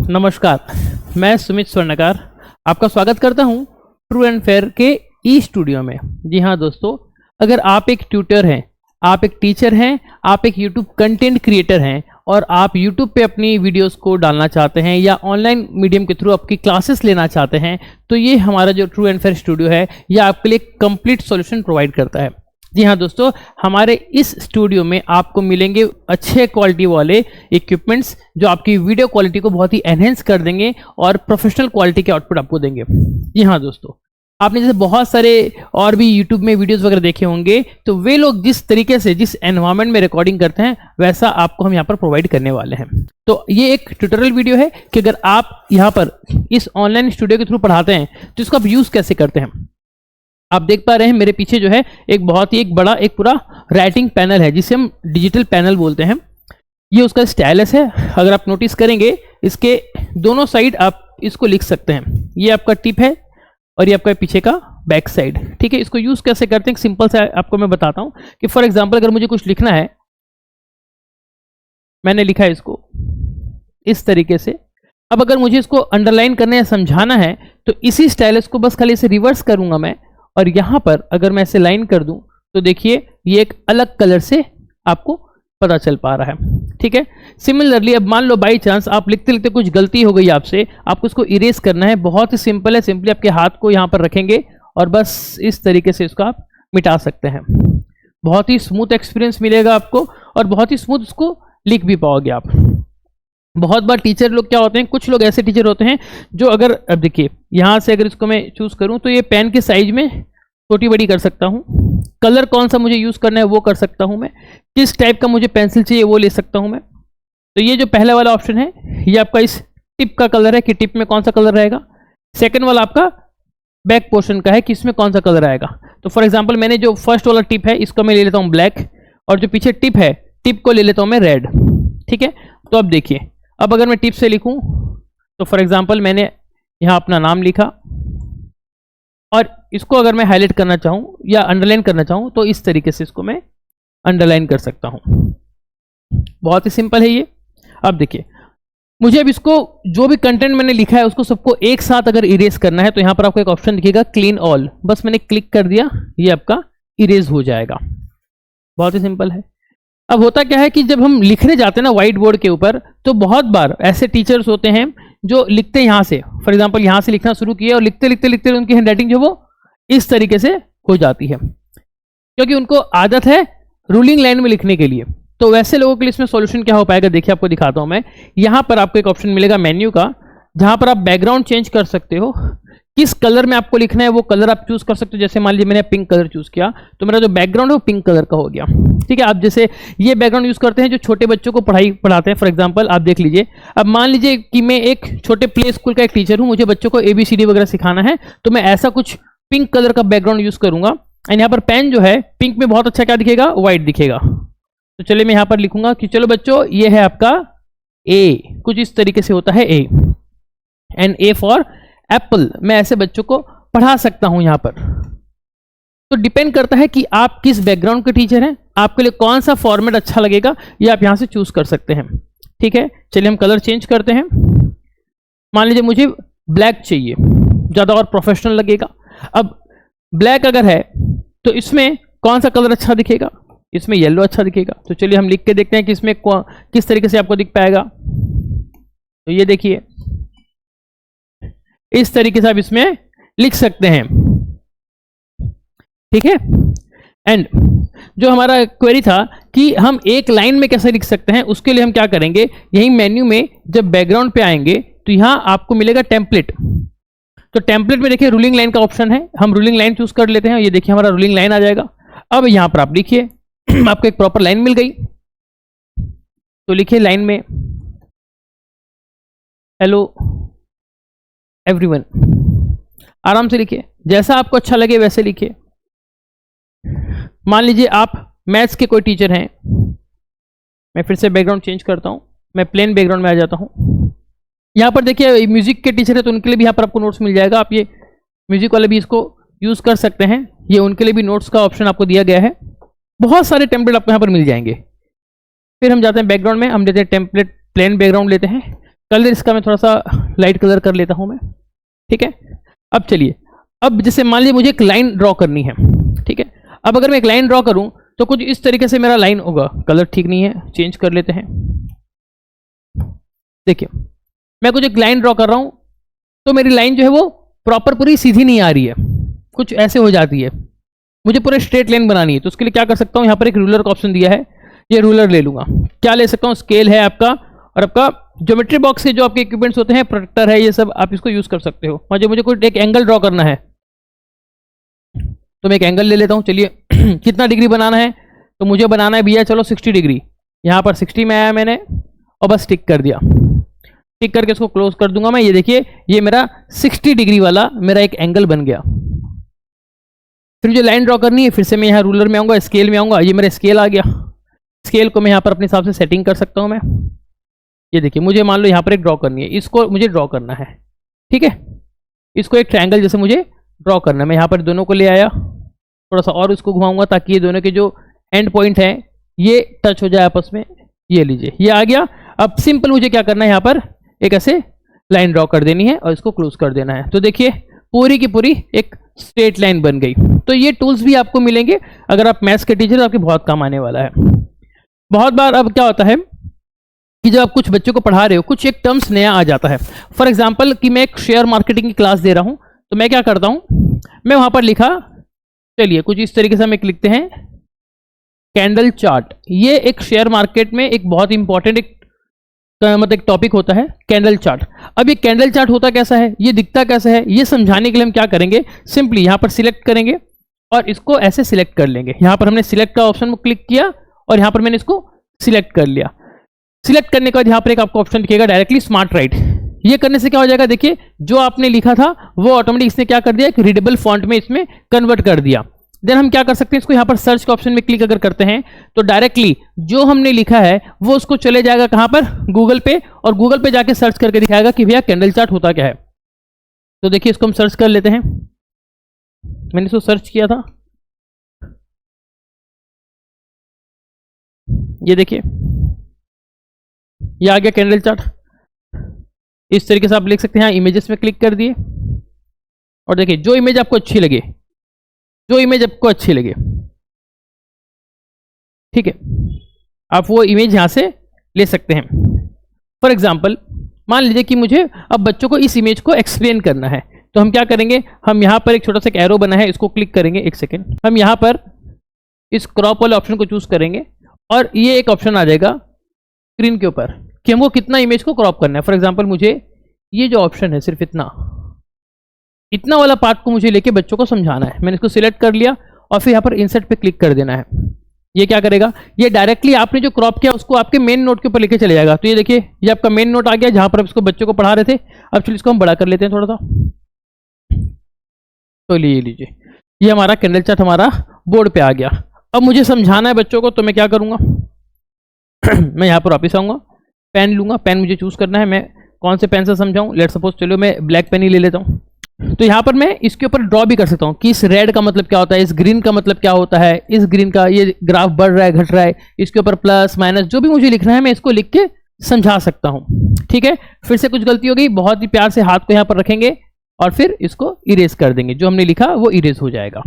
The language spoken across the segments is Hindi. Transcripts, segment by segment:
नमस्कार, मैं सुमित स्वर्णकार आपका स्वागत करता हूं ट्रू एंड फेयर के ई स्टूडियो में। जी हाँ दोस्तों, अगर आप एक ट्यूटर हैं, आप एक टीचर हैं, आप एक यूट्यूब कंटेंट क्रिएटर हैं और आप यूट्यूब पे अपनी वीडियोस को डालना चाहते हैं या ऑनलाइन मीडियम के थ्रू आपकी क्लासेस लेना चाहते हैं, तो ये हमारा जो ट्रू एंड फेयर स्टूडियो है ये आपके लिए कंप्लीट सॉल्यूशन प्रोवाइड करता है। जी हाँ दोस्तों, हमारे इस स्टूडियो में आपको मिलेंगे अच्छे क्वालिटी वाले इक्विपमेंट्स जो आपकी वीडियो क्वालिटी को बहुत ही एनहेंस कर देंगे और प्रोफेशनल क्वालिटी के आउटपुट आपको देंगे। जी हाँ दोस्तों, आपने जैसे बहुत सारे और भी यूट्यूब में वीडियोस वगैरह देखे होंगे, तो वे लोग जिस तरीके से जिस एनवायरनमेंट में रिकॉर्डिंग करते हैं वैसा आपको हम यहाँ पर प्रोवाइड करने वाले हैं। तो ये एक ट्यूटोरियल वीडियो है कि अगर आप यहाँ पर इस ऑनलाइन स्टूडियो के थ्रू पढ़ाते हैं तो इसको आप यूज़ कैसे करते हैं। आप देख पा रहे हैं मेरे पीछे जो है एक बहुत ही बड़ा एक पूरा राइटिंग पैनल है जिसे हम डिजिटल पैनल बोलते हैं। ये उसका स्टाइलस है। अगर आप नोटिस करेंगे इसके दोनों साइड आप इसको लिख सकते हैं। ये आपका टिप है और ये आपका पीछे का बैक साइड। ठीक है, इसको यूज कैसे करते हैं सिंपल सा आपको मैं बताता हूं कि फॉर एग्जांपल अगर मुझे कुछ लिखना है, मैंने लिखा है इसको इस तरीके से। अब अगर मुझे इसको अंडरलाइन करना या समझाना है तो इसी स्टाइलस को बस खाली इसे रिवर्स करूंगा मैं, और यहां पर अगर मैं इसे लाइन कर दूं तो देखिए ये एक अलग कलर से आपको पता चल पा रहा है। ठीक है, सिमिलरली अब मान लो बाई चांस आप लिखते लिखते कुछ गलती हो गई आपसे, आपको इसको इरेज करना है। बहुत ही सिंपल है, सिंपली आपके हाथ को यहां पर रखेंगे और बस इस तरीके से इसको आप मिटा सकते हैं। बहुत ही स्मूथ एक्सपीरियंस मिलेगा आपको और बहुत ही स्मूथ इसको लिख भी पाओगे आप। बहुत बार टीचर लोग क्या होते हैं, कुछ लोग ऐसे टीचर होते हैं जो अगर अब देखिए यहाँ से अगर इसको मैं चूज करूँ तो ये पेन के साइज में छोटी बड़ी कर सकता हूँ, कलर कौन सा मुझे यूज़ करना है वो कर सकता हूँ मैं, किस टाइप का मुझे पेंसिल चाहिए वो ले सकता हूँ मैं। तो ये जो पहला वाला ऑप्शन है ये आपका इस टिप का कलर है कि टिप में कौन सा कलर रहेगा। सेकेंड वाला आपका बैक पोर्शन का है कि इसमें कौन सा कलर आएगा। तो फॉर एग्जाम्पल मैंने जो फर्स्ट वाला टिप है इसको मैं ले लेता हूँ ब्लैक, और जो पीछे टिप है टिप को ले लेता हूँ मैं रेड। ठीक है, तो अब देखिए अब अगर मैं टिप से लिखूं तो फॉर एग्जांपल मैंने यहां अपना नाम लिखा और इसको अगर मैं हाईलाइट करना चाहूं या अंडरलाइन करना चाहूं तो इस तरीके से इसको मैं अंडरलाइन कर सकता हूं। बहुत ही सिंपल है ये। अब देखिए मुझे अब इसको जो भी कंटेंट मैंने लिखा है उसको सबको एक साथ अगर इरेज करना है तो यहां पर आपको एक ऑप्शन दिखेगा क्लीन ऑल, बस मैंने क्लिक कर दिया, ये आपका इरेज हो जाएगा। बहुत ही सिंपल है। अब होता क्या है कि जब हम लिखने जाते हैं ना व्हाइट बोर्ड के ऊपर, तो बहुत बार ऐसे टीचर्स होते हैं जो लिखते हैं यहाँ से, फॉर एग्जांपल यहाँ से लिखना शुरू किया और लिखते लिखते लिखते उनकी हैंडराइटिंग जो वो इस तरीके से हो जाती है, क्योंकि उनको आदत है रूलिंग लाइन में लिखने के लिए। तो वैसे लोगों के लिए इसमें सॉल्यूशन क्या हो पाएगा, देखिए आपको दिखाता हूँ मैं। यहाँ पर आपको एक ऑप्शन मिलेगा मेन्यू का, जहाँ पर आप बैकग्राउंड चेंज कर सकते हो, किस कलर में आपको लिखना है वो कलर आप चूज कर सकते हो। जैसे मान लीजिए मैंने पिंक कलर चूज किया तो मेरा जो बैकग्राउंड है वो पिंक कलर का हो गया। ठीक है, आप जैसे ये बैकग्राउंड यूज करते हैं जो छोटे बच्चों को पढ़ाते हैं। फॉर एग्जांपल आप देख लीजिए, अब मान लीजिए कि मैं एक छोटे प्ले स्कूल का एक टीचर हूं, मुझे बच्चों को ABCD वगैरह सिखाना है, तो मैं ऐसा कुछ पिंक कलर का बैकग्राउंड यूज करूंगा। एंड यहाँ पर पेन जो है पिंक में बहुत अच्छा क्या दिखेगा, व्हाइट दिखेगा। तो चलिए मैं यहाँ पर लिखूंगा कि चलो बच्चों ये है आपका A, कुछ इस तरीके से होता है A, and A for Apple. मैं ऐसे बच्चों को पढ़ा सकता हूं यहां पर। तो डिपेंड करता है कि आप किस बैकग्राउंड के टीचर हैं, आपके लिए कौन सा फॉर्मेट अच्छा लगेगा ये आप यहां से चूज कर सकते हैं। ठीक है, चलिए हम कलर चेंज करते हैं। मान लीजिए मुझे ब्लैक चाहिए, ज्यादा और प्रोफेशनल लगेगा। अब ब्लैक अगर है तो इसमें कौन सा कलर अच्छा दिखेगा, इसमें येलो अच्छा दिखेगा। तो चलिए हम लिख के देखते हैं कि इसमें किस तरीके से आपको दिख पाएगा। तो ये देखिए इस तरीके से आप इसमें लिख सकते हैं। ठीक है, एंड जो हमारा क्वेरी था कि हम एक लाइन में कैसे लिख सकते हैं, उसके लिए हम क्या करेंगे, यही मेन्यू में जब बैकग्राउंड पे आएंगे तो यहां आपको मिलेगा टेम्पलेट। तो टेम्पलेट में देखिए रूलिंग लाइन का ऑप्शन है, हम रूलिंग लाइन चूज कर लेते हैं। ये देखिए हमारा रूलिंग लाइन आ जाएगा। अब यहां पर आप लिखिए आपको एक प्रॉपर लाइन मिल गई, तो लिखिए लाइन में हेलो एवरीवन, आराम से लिखिए, जैसा आपको अच्छा लगे वैसे लिखिए। मान लीजिए आप मैथ्स के कोई टीचर हैं, मैं फिर से बैकग्राउंड चेंज करता हूं, मैं प्लेन बैकग्राउंड में आ जाता हूं। यहां पर देखिए म्यूजिक के टीचर है तो उनके लिए भी यहां पर आपको नोट्स मिल जाएगा। आप ये म्यूजिक वाले भी इसको यूज कर सकते हैं, ये उनके लिए भी नोट्स का ऑप्शन आपको दिया गया है। बहुत सारे टेम्पलेट आपको यहां पर मिल जाएंगे। फिर हम जाते हैं बैकग्राउंड में, हम लेते हैं टेम्पलेट प्लेन बैकग्राउंड लेते हैं। कलर इसका मैं थोड़ा सा लाइट कलर कर लेता हूं मैं, ठीक है। अब चलिए, अब जैसे मान लीजिए मुझे एक लाइन ड्रॉ करनी है, ठीक है। अब अगर मैं एक लाइन ड्रॉ करूं तो कुछ इस तरीके से मेरा लाइन होगा। कलर ठीक नहीं है, चेंज कर लेते हैं। देखिए मैं कुछ एक लाइन ड्रॉ कर रहा हूं तो मेरी लाइन जो है वो प्रॉपर पूरी सीधी नहीं आ रही है, कुछ ऐसे हो जाती है। मुझे पूरे स्ट्रेट लाइन बनानी है तो उसके लिए क्या कर सकता हूं, यहां पर एक रूलर का ऑप्शन दिया है, ये रूलर ले लूंगा। क्या ले सकता हूं, स्केल है आपका, और आपका ज्योमेट्री बॉक्स के जो आपके इक्विपमेंट्स होते हैं, प्रोटेक्टर है, ये सब आप इसको यूज कर सकते हो। मुझे कोई एक एंगल ड्रॉ करना है तो मैं एक एंगल ले लेता हूं। चलिए कितना डिग्री बनाना है, तो मुझे बनाना है भैया चलो 60 डिग्री। यहां पर 60 में आया मैंने और बस टिक कर दिया। टिक करके इसको क्लोज कर दूंगा मैं। ये देखिए ये मेरा 60 डिग्री वाला मेरा एक एंगल बन गया। फिर मुझे लाइन ड्रॉ करनी है, फिर से मैं यहाँ रूलर में आऊंगा, स्केल में आऊंगा, ये मेरा स्केल आ गया। स्केल को मैं यहाँ पर अपने हिसाब से सेटिंग कर सकता हूँ मैं। ये देखिए मुझे मान लो यहाँ पर एक ड्रॉ करनी है, इसको मुझे ड्रॉ करना है, ठीक है। इसको एक ट्रायंगल जैसे मुझे ड्रॉ करना है। मैं यहाँ पर दोनों को ले आया, थोड़ा सा और इसको घुमाऊंगा ताकि ये दोनों के जो एंड पॉइंट है ये टच हो जाए आपस में। ये लीजिए ये आ गया। अब सिंपल मुझे क्या करना है, यहाँ पर एक ऐसे लाइन ड्रॉ कर देनी है और इसको क्लोज कर देना है। तो देखिए पूरी की पूरी एक स्ट्रेट लाइन बन गई। तो ये टूल्स भी आपको मिलेंगे अगर आप मैथ्स के टीचर, आपके बहुत काम आने वाला है। बहुत बार अब क्या होता है कि जब आप कुछ बच्चों को पढ़ा रहे हो, कुछ एक टर्म्स नया आ जाता है। फॉर एग्जांपल कि मैं एक शेयर मार्केटिंग की क्लास दे रहा हूं तो मैं क्या करता हूं, मैं वहां पर लिखा, चलिए कुछ इस तरीके से हम एक लिखते हैं कैंडल चार्ट। ये एक शेयर मार्केट में एक बहुत इंपॉर्टेंट एक मतलब एक टॉपिक होता है कैंडल चार्ट। अब ये कैंडल चार्ट होता कैसा है, ये दिखता कैसा है, ये समझाने के लिए हम क्या करेंगे, सिंपली यहां पर सिलेक्ट करेंगे और इसको ऐसे सिलेक्ट कर लेंगे। यहां पर हमने सिलेक्ट का ऑप्शन को क्लिक किया और यहां पर मैंने इसको सिलेक्ट कर लिया। सिलेक्ट करने के बाद यहां पर एक आपको ऑप्शन दिखेगा डायरेक्टली स्मार्ट राइट। ये करने से क्या हो जाएगा, देखिए जो आपने लिखा था वो ऑटोमेटिक इसने क्या कर दिया, एक रीडेबल फॉन्ट में इसमें कन्वर्ट कर दिया। देन हम क्या कर सकते हैं, इसको यहां पर सर्च के ऑप्शन में क्लिक अगर करते हैं तो डायरेक्टली जो हमने लिखा है वो उसको चले जाएगा कहां पर, गूगल पे, और गूगल पे जाके सर्च करके दिखाएगा कि भैया कैंडल चार्ट होता क्या है। तो देखिए इसको हम सर्च कर लेते हैं। मैंने इसको सर्च किया था, ये देखिए ये आ गया कैंडल चार्ट। इस तरीके से आप लिख सकते हैं। इमेजेस में क्लिक कर दिए और देखिए जो इमेज आपको अच्छी लगे, जो इमेज आपको अच्छी लगे, ठीक है, आप वो इमेज यहां से ले सकते हैं। फॉर एग्जांपल मान लीजिए कि मुझे अब बच्चों को इस इमेज को एक्सप्लेन करना है तो हम क्या करेंगे, हम यहां पर एक छोटा सा एक एरो बना है, इसको क्लिक करेंगे। एक सेकेंड, हम यहां पर इस क्रॉप वाले ऑप्शन को चूज करेंगे और ये एक ऑप्शन आ जाएगा स्क्रीन के ऊपर कि हमको कितना इमेज को क्रॉप करना है। फॉर एग्जांपल मुझे ये जो ऑप्शन है सिर्फ इतना वाला पार्ट को मुझे लेके बच्चों को समझाना है। मैंने इसको सिलेक्ट कर लिया और फिर यहाँ पर इंसर्ट पे क्लिक कर देना है। ये क्या करेगा, ये डायरेक्टली आपने जो क्रॉप किया उसको आपके मेन नोट के ऊपर लेके चले जाएगा। तो ये देखिए ये आपका मेन नोट आ गया जहां पर इसको बच्चों को पढ़ा रहे थे। अब चलिए इसको हम बड़ा कर लेते हैं थोड़ा सा। तो लीजिए ये हमारा कैंडल चार्ट हमारा बोर्ड पे आ गया। अब मुझे समझाना है बच्चों को तो मैं क्या करूंगा मैं यहाँ पर वापिस आऊंगा, पेन लूंगा। पेन मुझे चूज करना है, मैं कौन से पेन से समझाऊं। लेट सपोज चलो मैं ब्लैक पेन ही ले लेता हूँ। तो यहाँ पर मैं इसके ऊपर ड्रॉ भी कर सकता हूँ कि इस रेड का मतलब क्या होता है, इस ग्रीन का मतलब क्या होता है, इस ग्रीन का ये ग्राफ बढ़ रहा है घट रहा है, इसके ऊपर प्लस माइनस जो भी मुझे लिखना है मैं इसको लिख के समझा सकता हूँ। ठीक है, फिर से कुछ गलती हो गई, बहुत ही प्यार से हाथ को यहाँ पर रखेंगे और फिर इसको इरेज कर देंगे। जो हमने लिखा वो इरेज हो जाएगा।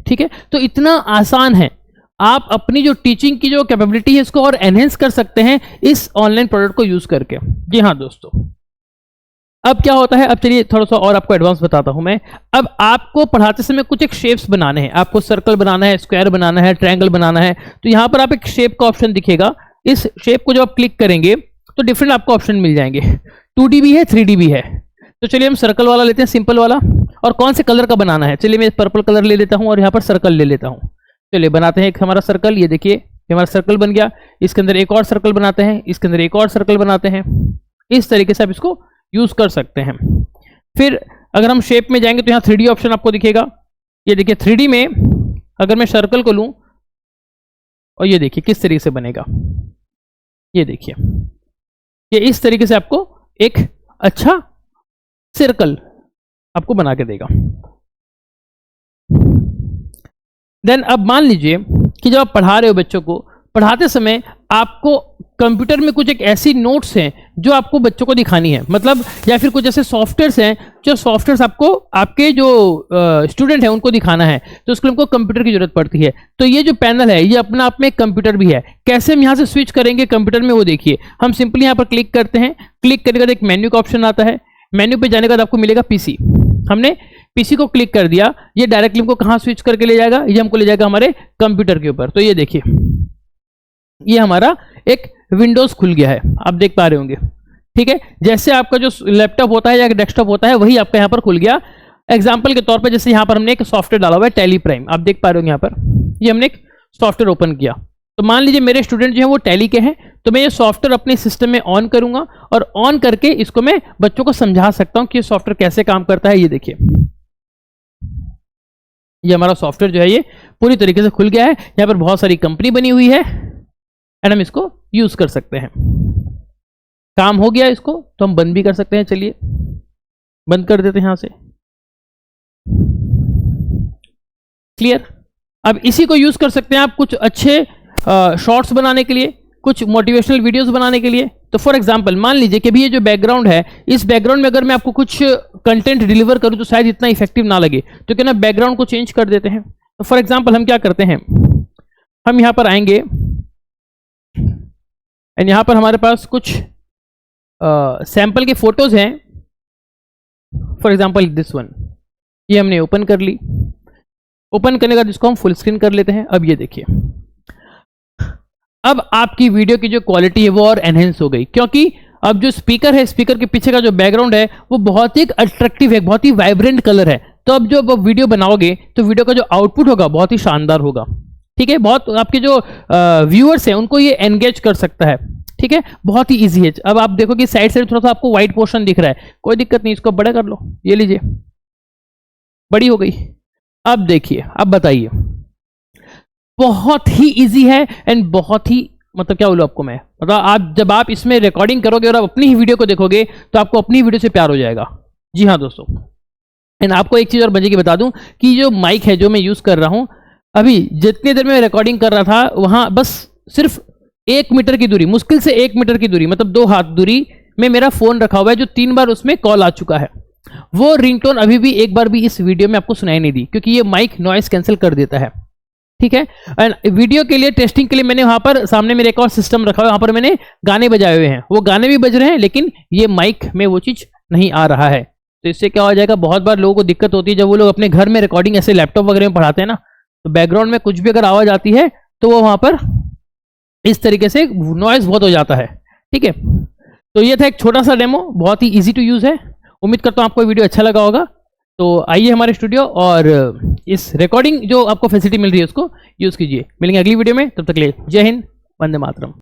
ठीक है, तो इतना आसान है। आप अपनी जो टीचिंग की जो कैपेबिलिटी है इसको और एनहेंस कर सकते हैं इस ऑनलाइन प्रोडक्ट को यूज करके। जी हाँ दोस्तों, अब क्या होता है, अब चलिए थोड़ा सा और आपको एडवांस बताता हूं मैं। अब आपको पढ़ाते समय कुछ एक शेप्स बनाने हैं, आपको सर्कल बनाना है, स्क्वायर बनाना है, ट्रायंगल बनाना है। तो यहां पर आप एक शेप का ऑप्शन दिखेगा, इस शेप को जब आप क्लिक करेंगे तो डिफरेंट आपको ऑप्शन मिल जाएंगे। 2D भी है, 3D भी है। तो चलिए हम सर्कल वाला लेते हैं, सिंपल वाला। और कौन से कलर का बनाना है, चलिए मैं पर्पल कलर ले लेता हूं और यहाँ पर सर्कल ले लेता हूं। चलिए बनाते हैं एक हमारा सर्कल। ये देखिए हमारा सर्कल बन गया। इसके अंदर एक और सर्कल बनाते हैं, इसके अंदर एक और सर्कल बनाते हैं। इस तरीके से आप इसको यूज कर सकते हैं। फिर अगर हम शेप में जाएंगे तो यहाँ 3D ऑप्शन आपको दिखेगा। ये देखिए 3D में अगर मैं सर्कल को लूं और ये देखिए किस तरीके से बनेगा। ये देखिए ये इस तरीके से आपको एक अच्छा सर्कल आपको बना के देगा। देन अब मान लीजिए कि जब आप पढ़ा रहे हो बच्चों को, पढ़ाते समय आपको कंप्यूटर में कुछ एक ऐसी नोट्स हैं जो आपको बच्चों को दिखानी है, मतलब या फिर कुछ ऐसे सॉफ्टवेयर्स हैं जो सॉफ्टवेयर्स आपको आपके जो स्टूडेंट हैं उनको दिखाना है, तो उसके लिए हमको कंप्यूटर की जरूरत पड़ती है। तो ये जो पैनल है ये अपना आप में एक कंप्यूटर भी है। कैसे हम यहाँ से स्विच करेंगे कंप्यूटर में वो देखिए। हम सिंपली यहाँ पर क्लिक करते हैं, क्लिक करने के बाद एक मेन्यू का ऑप्शन आता है, मेन्यू पे जाने के बाद आपको मिलेगा पीसी। हमने पीसी को क्लिक कर दिया, ये डायरेक्टली हमको कहाँ स्विच करके ले जाएगा, ये हमको ले जाएगा हमारे कंप्यूटर के ऊपर। तो ये देखिए ये हमारा एक विंडोज खुल गया है, आप देख पा रहे होंगे। ठीक है, जैसे आपका जो लैपटॉप होता है या डेस्कटॉप होता है वही आपका यहाँ पर खुल गया। एग्जांपल के तौर पर जैसे यहाँ पर हमने एक सॉफ्टवेयर डाला हुआ है टैली प्राइम, आप देख पा रहे होंगे यहाँ पर ये हमने एक सॉफ्टवेयर ओपन किया। तो मान लीजिए मेरे स्टूडेंट जो है वो टैली के हैं, तो मैं ये सॉफ्टवेयर अपने सिस्टम में ऑन करूंगा और ऑन करके इसको मैं बच्चों को समझा सकता हूं कि ये सॉफ्टवेयर कैसे काम करता है। ये देखिए ये हमारा सॉफ्टवेयर जो है ये पूरी तरीके से खुल गया है। यहाँ पर बहुत सारी कंपनी बनी हुई है एंड हम इसको यूज कर सकते हैं। काम हो गया इसको तो हम बंद भी कर सकते हैं। चलिए बंद कर देते हैं यहां से। क्लियर। अब इसी को यूज कर सकते हैं आप कुछ अच्छे शॉर्ट्स बनाने के लिए, कुछ मोटिवेशनल वीडियोस बनाने के लिए। तो फॉर एग्जांपल मान लीजिए कि भी ये जो बैकग्राउंड है, इस बैकग्राउंड में अगर मैं आपको कुछ कंटेंट डिलीवर करूं तो शायद इतना इफेक्टिव ना लगे, तो क्या ना बैकग्राउंड को चेंज कर देते हैं। तो फॉर एग्जांपल हम क्या करते हैं, हम यहां पर आएंगे एंड यहां पर हमारे पास कुछ सैंपल के फोटोज हैं। फॉर एग्जांपल दिस वन, ये हमने ओपन कर ली। ओपन करने के बाद इसको हम फुल स्क्रीन कर लेते हैं। अब ये देखिए अब आपकी वीडियो की जो क्वालिटी है वो और एनहेंस हो गई, क्योंकि अब जो स्पीकर है, स्पीकर के पीछे का जो बैकग्राउंड है वो बहुत ही अट्रैक्टिव है, बहुत ही वाइब्रेंट कलर है। तो अब जो आप वीडियो बनाओगे तो वीडियो का जो आउटपुट होगा बहुत ही शानदार होगा। ठीक है, बहुत आपके जो व्यूअर्स हैं उनको ये एंगेज कर सकता है। ठीक है, बहुत ही इजी है। अब आप देखो कि साइड से थोड़ा सा आपको व्हाइट पोर्शन दिख रहा है, कोई दिक्कत नहीं, इसको बड़ा कर लो। ये लीजिए बड़ी हो गई। अब देखिए, अब बताइए, बहुत ही इजी है एंड बहुत ही मतलब क्या बोलूं आपको मैं, मतलब आप जब आप इसमें रिकॉर्डिंग करोगे और आप अपनी ही वीडियो को देखोगे तो आपको अपनी वीडियो से प्यार हो जाएगा। जी हाँ दोस्तों, एंड आपको एक चीज और मजे की बता दूं कि जो माइक है जो मैं यूज कर रहा हूं, अभी जितनी देर में मैं रिकॉर्डिंग कर रहा था वहां बस सिर्फ 1 मीटर की दूरी, मुश्किल से 1 मीटर की दूरी, मतलब 2 हाथ दूरी में मेरा फोन रखा हुआ है, जो 3 बार उसमें कॉल आ चुका है। वो रिंगटोन अभी भी एक बार भी इस वीडियो में आपको सुनाई नहीं दी, क्योंकि ये माइक नॉइस कैंसिल कर देता है। ठीक है, एंड वीडियो के लिए टेस्टिंग के लिए मैंने वहां पर सामने मेरे एक और सिस्टम रखा हुआ है, वहां पर मैंने गाने बजाए हुए हैं, वो गाने भी बज रहे हैं लेकिन ये माइक में वो चीज नहीं आ रहा है। तो इससे क्या हो जाएगा, बहुत बार लोगों को दिक्कत होती है जब वो लोग अपने घर में रिकॉर्डिंग ऐसे लैपटॉप वगैरह में पढ़ाते हैं ना, तो बैकग्राउंड में कुछ भी अगर आवाज आती है तो वो वहां पर इस तरीके से नॉइज बहुत हो जाता है। ठीक है, तो ये था एक छोटा सा डेमो, बहुत ही इजी टू यूज है। उम्मीद करता हूं आपको वीडियो अच्छा लगा होगा। तो आइए हमारे स्टूडियो और इस रिकॉर्डिंग जो आपको फैसिलिटी मिल रही है उसको यूज कीजिए। मिलेंगे अगली वीडियो में, तब तक के लिए जय हिंद, वंदे मातरम।